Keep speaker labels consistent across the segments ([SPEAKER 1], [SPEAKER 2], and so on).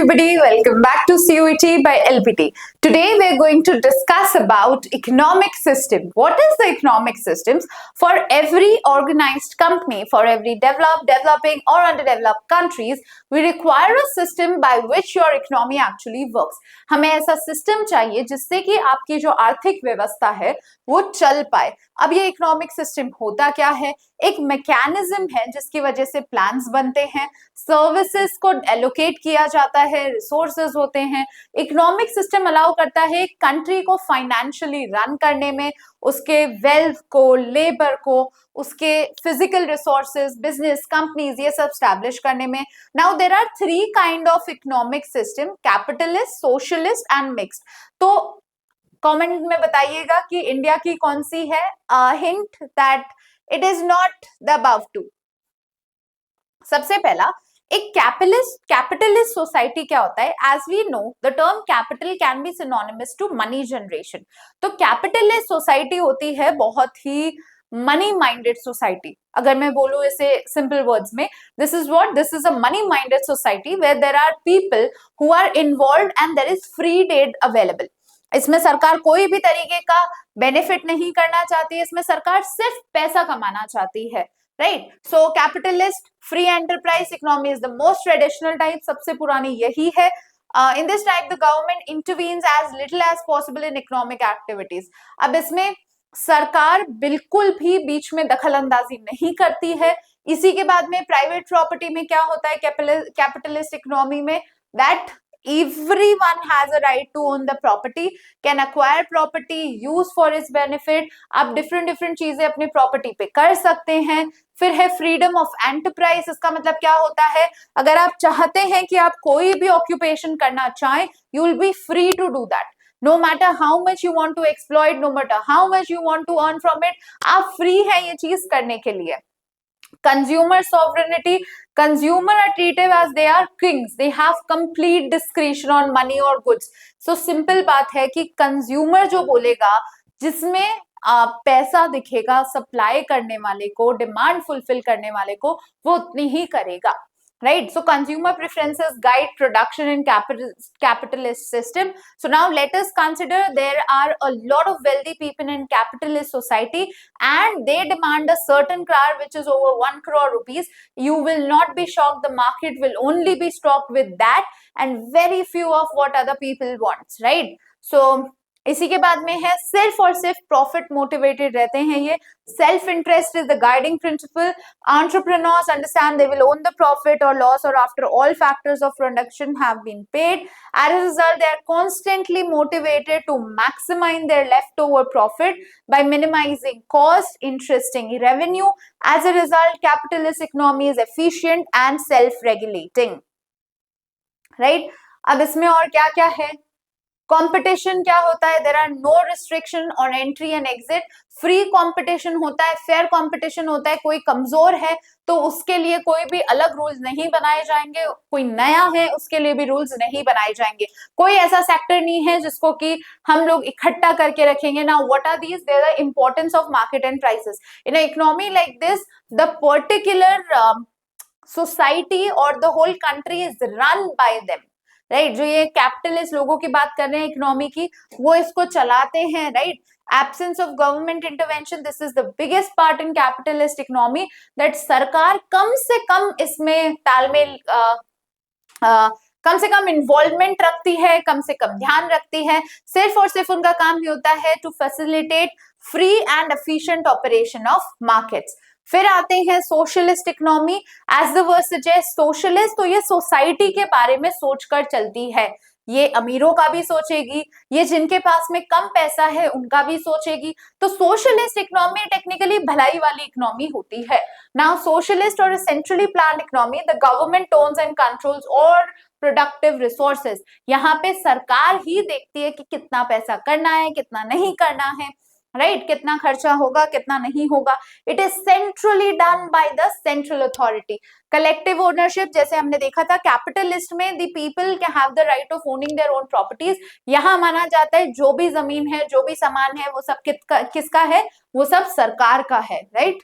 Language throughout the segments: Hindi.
[SPEAKER 1] everybody, welcome back to CUET by LPT. Today we are going to discuss about economic system. What is the economic systems? For every organized company, for every developed, developing or underdeveloped countries, we require a system by which your economy actually works. हमें ऐसा system चाहिए जिससे कि आपकी जो आर्थिक व्यवस्था है वो चल पाए. अब ये इकोनॉमिक सिस्टम होता क्या है? एक मैकेनिज्म है जिसकी वजह से प्लान्स बनते हैं, सर्विसेज को एलोकेट किया जाता है, रिसोर्सेज होते हैं. इकोनॉमिक सिस्टम अलाउ करता है एक कंट्री को फाइनेंशियली रन करने में, उसके वेल्थ को, लेबर को, उसके फिजिकल रिसोर्सेज, बिजनेस, कंपनीज ये सब स्टैब्लिश करने में. Now there are three kind of economic system: capitalist, socialist and mixed. तो कमेंट में बताइएगा कि इंडिया की कौन सी है. Hint that it is not the above two. सबसे पहला, एक कैपिटलिस्ट सोसाइटी क्या होता है? As we know the term capital can be synonymous to money generation. तो कैपिटलिस्ट सोसाइटी होती है बहुत ही मनी माइंडेड सोसाइटी. अगर मैं बोलूं इसे सिंपल वर्ड्स में, this is a money minded society where there are people who are involved and there is free trade available. इसमें सरकार कोई भी तरीके का बेनिफिट नहीं करना चाहती है, इसमें सरकार सिर्फ पैसा कमाना चाहती है. Right? So capitalist free enterprise economy is the most traditional type, सबसे पुरानी यही है. In this type the government intervenes as little as possible in economic activities. अब इसमें सरकार बिल्कुल भी बीच में दखल अंदाजी नहीं करती है. इसी के बाद में प्राइवेट प्रॉपर्टी में क्या होता है कैपिटलिस्ट इकोनॉमी में? That everyone has a right to own the property, can acquire property, use for its benefit. आप different चीजें अपने प्रॉपर्टी पे कर सकते हैं. फिर है फ्रीडम ऑफ एंटरप्राइज. इसका मतलब क्या होता है? अगर आप चाहते हैं कि आप कोई भी ऑक्यूपेशन करना चाहें, you will be free to do that. No matter how much you want to exploit, no matter how much you want to earn from it, आप फ्री हैं ये चीज करने के लिए. Consumer sovereignty. Consumer are treated as they are kings. They have complete discretion on money or goods. So simple बात है कि consumer जो बोलेगा, जिसमें पैसा दिखेगा सप्लाई करने वाले को, डिमांड फुलफिल करने वाले को, वो उतनी ही करेगा. Right? So consumer preferences guide production in capitalist system. So now let us consider there are a lot of wealthy people in capitalist society and they demand a certain car which is over 1 crore rupees. You will not be shocked. The market will only be stocked with that and very few of what other people wants. Right? So इसी के बाद में है सिर्फ और सिर्फ प्रॉफिट मोटिवेटेड रहते हैं ये. Self interest is the guiding principle. Entrepreneurs understand they will own the profit और लॉस और after all factors of production have been paid. As a result they are constantly motivated to maximise their left over profit by minimising cost, interesting revenue. As a result capitalist economy is efficient and self regulating. Right? अब इसमें और क्या क्या है? कंपटीशन क्या होता है? There are no restriction on entry and exit. Free competition होता है, फेयर कंपटीशन होता है. कोई कमजोर है तो उसके लिए कोई भी अलग रूल्स नहीं बनाए जाएंगे, कोई नया है उसके लिए भी रूल्स नहीं बनाए जाएंगे. कोई ऐसा सेक्टर नहीं है जिसको कि हम लोग इकट्ठा करके रखेंगे. Now what are these? There are importance of market and prices. In a economy like this, the particular society और the whole country is run by them. Right? जो ये कैपिटलिस्ट लोगों की बात कर रहे हैं इकोनॉमी की, वो इसको चलाते हैं. Right? Absence of government intervention, this is the biggest part in capitalist economy, that सरकार कम से कम इसमें तालमेल, कम से कम इन्वॉल्वमेंट रखती है, कम से कम ध्यान रखती है. सिर्फ और सिर्फ उनका काम ही होता है to facilitate free and efficient operation of markets. फिर आते हैं socialist economy. As the word suggest, socialist, तो ये सोसाइटी के बारे में सोचकर चलती है. ये अमीरों का भी सोचेगी, ये जिनके पास में कम पैसा है उनका भी सोचेगी. तो सोशलिस्ट इकोनॉमी टेक्निकली भलाई वाली इकोनॉमी होती है. नाउ सोशलिस्ट और centrally planned economy, the government owns and controls और प्रोडक्टिव रिसोर्सेज. यहाँ पे सरकार ही देखती है कि कितना पैसा करना है, कितना नहीं करना है. राइट? कितना खर्चा होगा, कितना नहीं होगा. It is centrally done by the central authority. Collective ownership, जैसे हमने देखा था कैपिटलिस्ट में, the people can have the right of owning their own properties. यहाँ माना जाता है जो भी जमीन है, जो भी सामान है, वो सब किसका है? वो सब सरकार का है. राइट?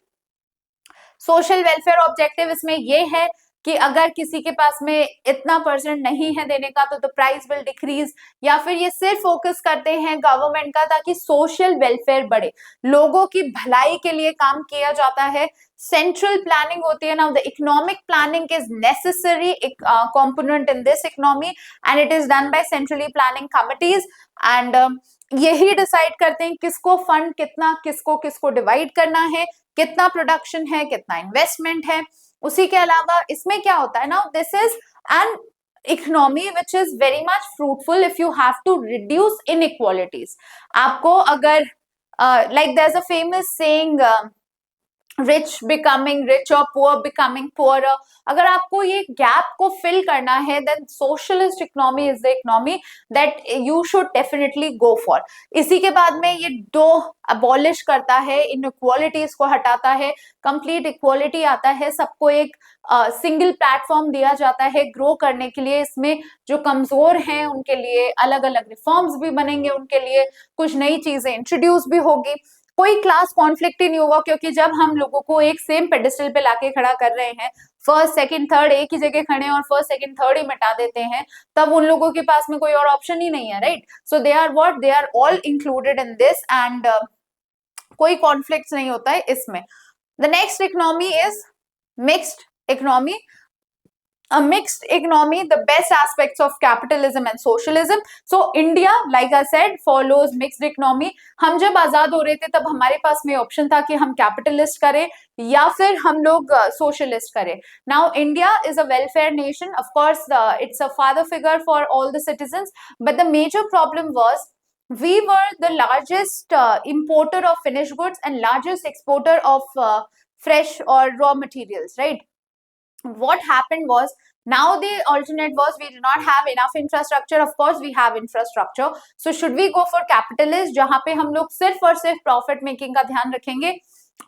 [SPEAKER 1] सोशल वेलफेयर ऑब्जेक्टिव इसमें ये है कि अगर किसी के पास में इतना परसेंट नहीं है देने का तो द प्राइस विल डिक्रीज, या फिर ये सिर्फ फोकस करते हैं गवर्नमेंट का ताकि सोशल वेलफेयर बढ़े, लोगों की भलाई के लिए काम किया जाता है, सेंट्रल प्लानिंग होती है। Now the economic planning is necessary component in this economy and it is done by centrally planning committees and यही डिसाइड करते हैं किसको फंड कितना, किसको किसको डिवाइड करना है, कितना प्रोडक्शन है, कितना इन्वेस्टमेंट है। उसी के अलावा इसमें क्या होता है, now this is an economy which is very much fruitful if you have to reduce inequalities. आपको अगर like there's a famous saying rich becoming rich और पुअर बिकमिंग पुअर, अगर आपको ये गैप को फिल करना है then socialist economy is the economy that you should definitely go for. इसी के बाद में ये दो अबॉलिश करता है, इनइक्वालिटीज को हटाता है, कंप्लीट इक्वालिटी आता है, सबको एक सिंगल प्लेटफॉर्म दिया जाता है ग्रो करने के लिए। इसमें जो कमजोर हैं उनके लिए अलग अलग रिफॉर्म्स भी बनेंगे, उनके लिए कुछ नई चीजें इंट्रोड्यूस भी होगी, कोई क्लास कॉन्फ्लिक्ट ही नहीं होगा, क्योंकि जब हम लोगों को एक सेम पेडिस्टल पे लाके खड़ा कर रहे हैं, फर्स्ट सेकंड थर्ड एक ही जगह खड़े हैं और फर्स्ट सेकंड थर्ड ही मिटा देते हैं, तब उन लोगों के पास में कोई और ऑप्शन ही नहीं है, right. So they are what, they are all included in this and कोई कॉन्फ्लिक्ट नहीं होता है इसमें। The next economy is mixed economy. A mixed economy, the best aspects of capitalism and socialism. So India, like I said, follows mixed economy. हम जब आजाद हो रहे थे तब हमारे पास में ऑप्शन था कि हम कैपिटलिस्ट करें या फिर हम लोग सोशलिस्ट करें। Now India is a welfare nation. Of course, it's a father figure for all the citizens. But the major problem was we were the largest importer of finished goods and largest exporter of fresh or raw materials, right? What happened was, now the alternate was we did not have enough infrastructure. Of course we have infrastructure, so should we go for capitalist जहां पे हम लोग सिर्फ और सिर्फ प्रॉफिट मेकिंग का ध्यान रखेंगे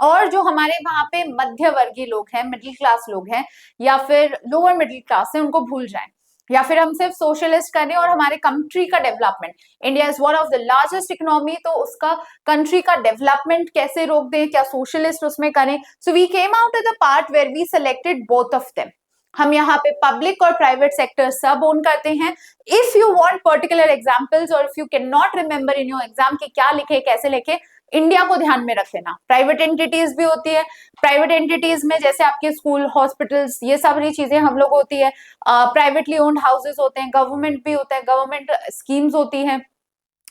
[SPEAKER 1] और जो हमारे वहां पे मध्य वर्गीय लोग हैं, मिडिल क्लास लोग हैं या फिर लोअर मिडिल क्लास है उनको भूल जाएं, या फिर हम सिर्फ सोशलिस्ट करें और हमारे कंट्री का development, India is one of the largest economy, तो उसका कंट्री का डेवलपमेंट कैसे रोक दें, क्या सोशलिस्ट उसमें करें। So we came out of the part where we selected both of them. हम यहाँ पे पब्लिक और प्राइवेट सेक्टर सब ओन करते हैं। If you want particular examples और if you can not remember in your exam कि क्या लिखे कैसे लिखे, इंडिया को ध्यान में रख लेना। प्राइवेट एंटिटीज भी होती है, प्राइवेट एंटिटीज में जैसे आपके स्कूल, हॉस्पिटल्स, ये सारी चीजें हम लोग होती है, प्राइवेटली ओन्ड हाउसेज होते हैं, गवर्नमेंट भी होता है, गवर्नमेंट स्कीम्स होती है।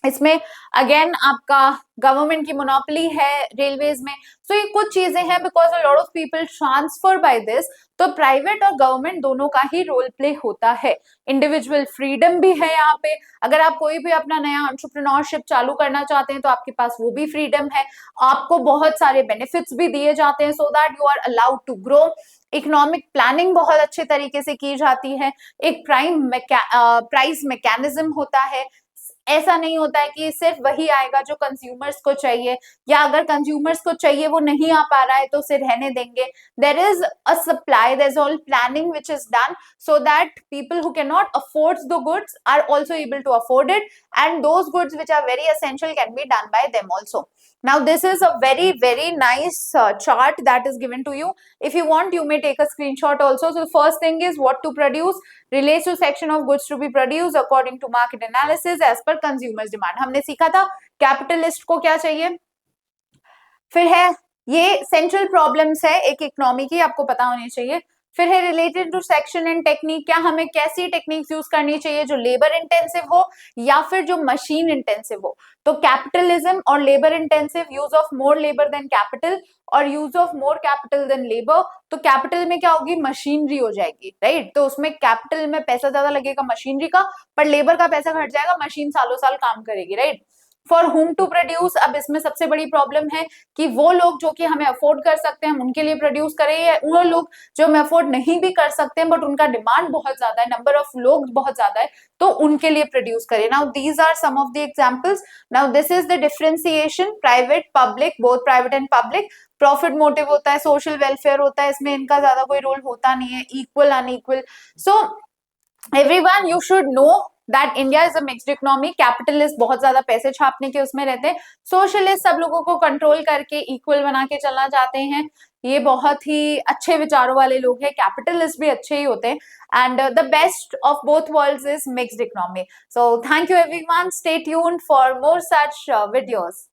[SPEAKER 1] इसमें अगेन आपका गवर्नमेंट की मोनोपोली है रेलवेज में। सो ये कुछ चीजें हैं, because a lot of people transfer by this, तो प्राइवेट और गवर्नमेंट दोनों का ही रोल प्ले होता है। इंडिविजुअल फ्रीडम भी है यहाँ पे, अगर आप कोई भी अपना नया एंटरप्रेन्योरशिप चालू करना चाहते हैं तो आपके पास वो भी फ्रीडम है, आपको बहुत सारे बेनिफिट्स भी दिए जाते हैं so that you are allowed to grow. Economic planning बहुत अच्छे तरीके से की जाती है, एक प्राइस मैकेनिज्म होता है, ऐसा नहीं होता है कि सिर्फ वही आएगा जो कंज्यूमर्स को चाहिए, या अगर कंज्यूमर्स को चाहिए वो नहीं आ पा रहा है तो उसे रहने देंगे। There is a supply, there is all planning which is done so that people who cannot afford the goods are also able to afford it, and those goods which are very essential can be done by them also. Now this is a very nice chart that is given to you. If you want you may take a screenshot also. So the first thing is what to produce relates to section of goods to be produced according to market analysis as per consumers demand. हमने सीखा था कैपिटलिस्ट को क्या चाहिए। फिर है ये सेंट्रल प्रॉब्लम्स है एक इकोनॉमी की, आपको पता होनी चाहिए। फिर है related to section and technique, क्या हमें कैसी टेक्निक्स यूज करनी चाहिए जो लेबर इंटेंसिव हो या फिर जो मशीन इंटेंसिव हो। तो कैपिटलिज्म और labour intensive, use of more labour than capital और use of more capital than labour. तो कैपिटल में क्या होगी, मशीनरी हो जाएगी, राइट। तो उसमें कैपिटल में पैसा ज्यादा लगेगा मशीनरी का, पर लेबर का पैसा घट जाएगा, मशीन सालों साल काम करेगी, right. For whom to produce, अब इसमें सबसे बड़ी प्रॉब्लम है कि वो लोग जो कि हमें अफोर्ड कर सकते हैं हम उनके लिए प्रोड्यूस करें, या वो लोग जो हमें अफोर्ड नहीं भी कर सकते हैं बट उनका डिमांड बहुत ज्यादा है, नंबर ऑफ लोग बहुत ज्यादा है, तो उनके लिए प्रोड्यूस करें। Now these are some of the examples. Now this is the differentiation, private public, both private and public. Profit motive होता है, सोशल वेलफेयर होता है, इसमें इनका ज्यादा कोई रोल होता नहीं है, equal unequal. So everyone you should know that India is a mixed economy, capitalist बहुत ज्यादा पैसे छापने के उसमें रहते हैं, सोशलिस्ट सब लोगों को कंट्रोल करके इक्वल बना के चलना चाहते हैं, ये बहुत ही अच्छे विचारों वाले लोग हैं, कैपिटलिस्ट भी अच्छे ही होते हैं, and the best of both worlds is mixed economy. So thank you everyone, stay tuned for more such videos.